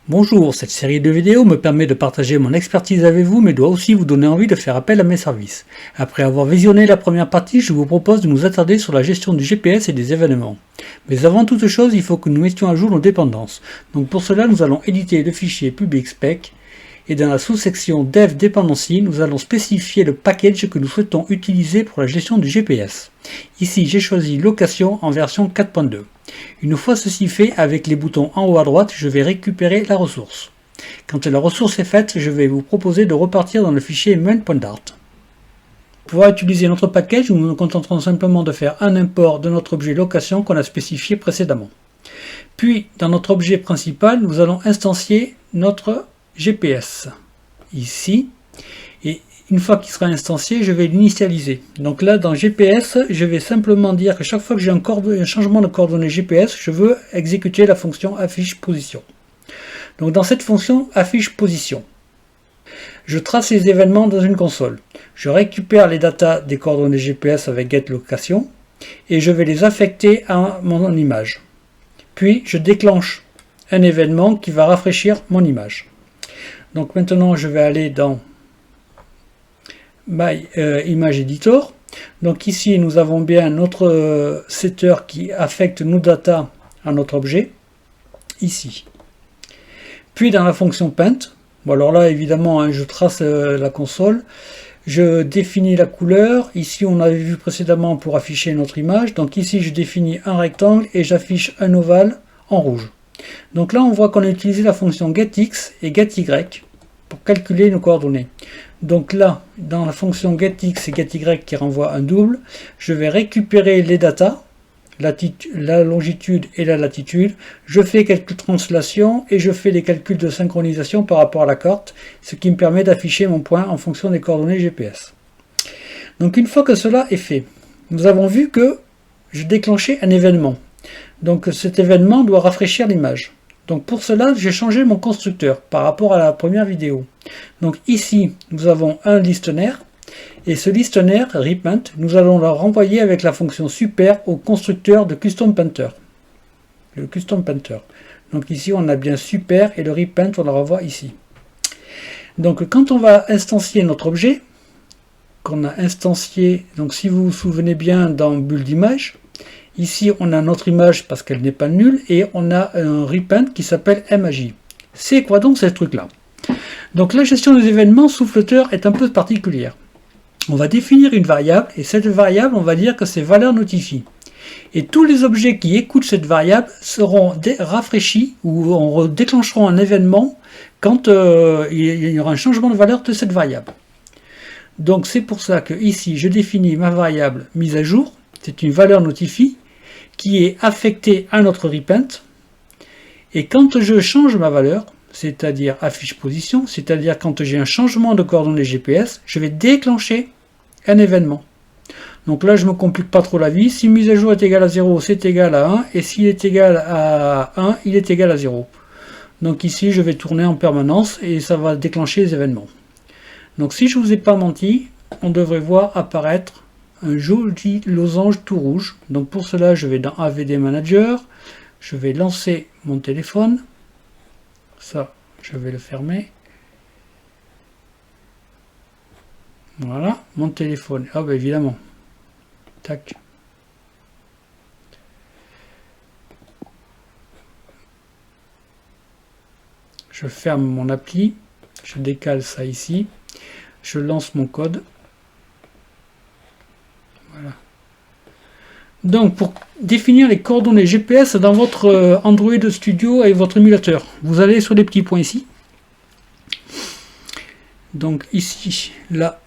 Bonjour, cette série de vidéos me permet de partager mon expertise avec vous, mais doit aussi vous donner envie de faire appel à mes services. Après avoir visionné la première partie, je vous propose de nous attarder sur la gestion du GPS et des événements. Mais avant toute chose, il faut que nous mettions à jour nos dépendances. Donc pour cela, nous allons éditer le fichier public-spec, et dans la sous-section Dev Dependency, nous allons spécifier le package que nous souhaitons utiliser pour la gestion du GPS. Ici, j'ai choisi Location en version 4.2. Une fois ceci fait, avec les boutons en haut à droite, je vais récupérer la ressource. Quand la ressource est faite, je vais vous proposer de repartir dans le fichier main.dart. Pour pouvoir utiliser notre package, nous nous contenterons simplement de faire un import de notre objet location qu'on a spécifié précédemment. Puis, dans notre objet principal, nous allons instancier notre GPS ici, et une fois qu'il sera instancié, je vais l'initialiser. Donc là, dans GPS, je vais simplement dire que chaque fois que j'ai un changement de coordonnées GPS, je veux exécuter la fonction affiche position. Donc dans cette fonction affiche position, je trace les événements dans une console. Je récupère les datas des coordonnées GPS avec getLocation et je vais les affecter à mon image. Puis je déclenche un événement qui va rafraîchir mon image. Donc maintenant, je vais aller dans My Image Editor. Donc ici, nous avons bien notre setter qui affecte nos data à notre objet, ici. Puis dans la fonction paint, bon alors là évidemment, je trace la console, je définis la couleur. Ici, on avait vu précédemment pour afficher notre image. Donc ici, je définis un rectangle et j'affiche un ovale en rouge. Donc là, on voit qu'on a utilisé la fonction getX et getY pour calculer nos coordonnées. Donc là, dans la fonction getX et getY qui renvoie un double, je vais récupérer les datas, la longitude et la latitude. Je fais quelques translations et je fais des calculs de synchronisation par rapport à la carte, ce qui me permet d'afficher mon point en fonction des coordonnées GPS. Donc une fois que cela est fait, nous avons vu que je déclenchais un événement. Donc cet événement doit rafraîchir l'image. Donc pour cela, j'ai changé mon constructeur par rapport à la première vidéo. Donc ici, nous avons un listener. Et ce listener, repaint, nous allons le renvoyer avec la fonction super au constructeur de Custom Painter. Le Custom Painter. Donc ici, on a bien super et le repaint, on le renvoie ici. Donc quand on va instancier notre objet, qu'on a instancié, donc si vous vous souvenez bien dans bulle d'image, ici, on a notre image parce qu'elle n'est pas nulle et on a un repaint qui s'appelle MAJ. C'est quoi donc ce truc-là? Donc la gestion des événements sous Flutter est un peu particulière. On va définir une variable et cette variable, on va dire que c'est valeur notifie. Et tous les objets qui écoutent cette variable seront rafraîchis ou on déclencheront un événement quand il y aura un changement de valeur de cette variable. Donc c'est pour ça que ici, je définis ma variable mise à jour. C'est une valeur notifie qui est affectée à notre repaint. Et quand je change ma valeur, c'est-à-dire affiche position, c'est-à-dire quand j'ai un changement de coordonnées GPS, je vais déclencher un événement. Donc là, je ne me complique pas trop la vie. Si mise à jour est égale à 0, c'est égal à 1. Et s'il est égal à 1, il est égal à 0. Donc ici, je vais tourner en permanence et ça va déclencher les événements. Donc si je ne vous ai pas menti, on devrait voir apparaître un joli losange tout rouge. Donc pour cela, je vais dans AVD Manager, je vais lancer mon téléphone. Ça, je vais le fermer. Voilà, mon téléphone. Ah ben évidemment. Tac. Je ferme mon appli. Je décale ça ici. Je lance mon code. Voilà. Donc, pour définir les coordonnées GPS dans votre Android Studio avec votre émulateur, vous allez sur les petits points ici. Donc ici, là,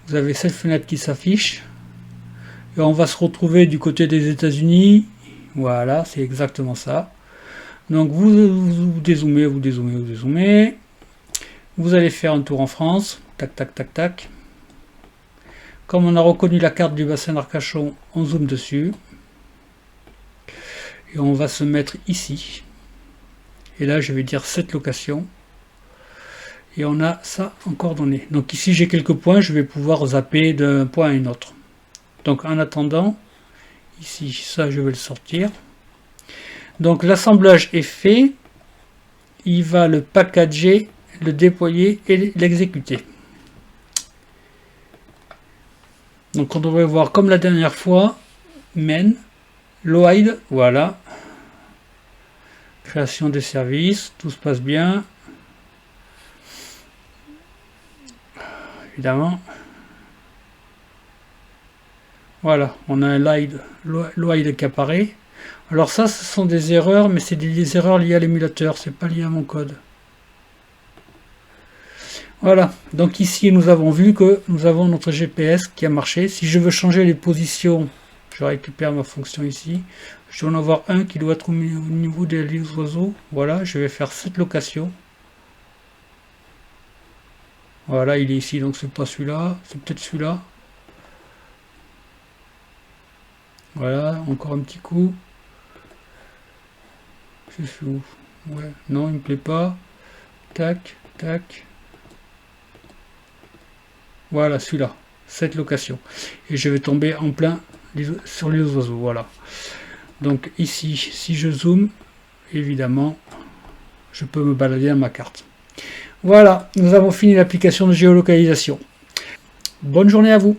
vous avez cette fenêtre qui s'affiche. Et on va se retrouver du côté des États-Unis. Voilà, c'est exactement ça. Donc vous dézoomez, vous dézoomez, vous dézoomez. Vous allez faire un tour en France. Tac, tac, tac, tac. Comme on a reconnu la carte du bassin d'Arcachon, on zoome dessus. Et on va se mettre ici. Et là, je vais dire cette location. Et on a ça en coordonnées. Donc ici, j'ai quelques points. Je vais pouvoir zapper d'un point à un autre. Donc en attendant, ici, ça, je vais le sortir. Donc l'assemblage est fait, il va le packager, le déployer et l'exécuter. Donc on devrait voir comme la dernière fois, main, load, voilà. Création des services, tout se passe bien. Évidemment. Voilà, on a un load qui apparaît. Alors ça, ce sont des erreurs, mais c'est des erreurs liées à l'émulateur, c'est pas lié à mon code. Voilà, donc ici nous avons vu que nous avons notre GPS qui a marché. Si je veux changer les positions, je récupère ma fonction ici. Je dois en avoir un qui doit être au niveau des oiseaux. Voilà, je vais faire cette location. Voilà, il est ici, donc c'est pas celui-là, c'est peut-être celui-là. Voilà, encore un petit coup. Je suis où? Ouais, non, il me plaît pas. Tac, tac. Voilà, celui-là, cette location. Et je vais tomber en plein sur les oiseaux, voilà. Donc ici, si je zoome, évidemment, je peux me balader à ma carte. Voilà, nous avons fini l'application de géolocalisation. Bonne journée à vous.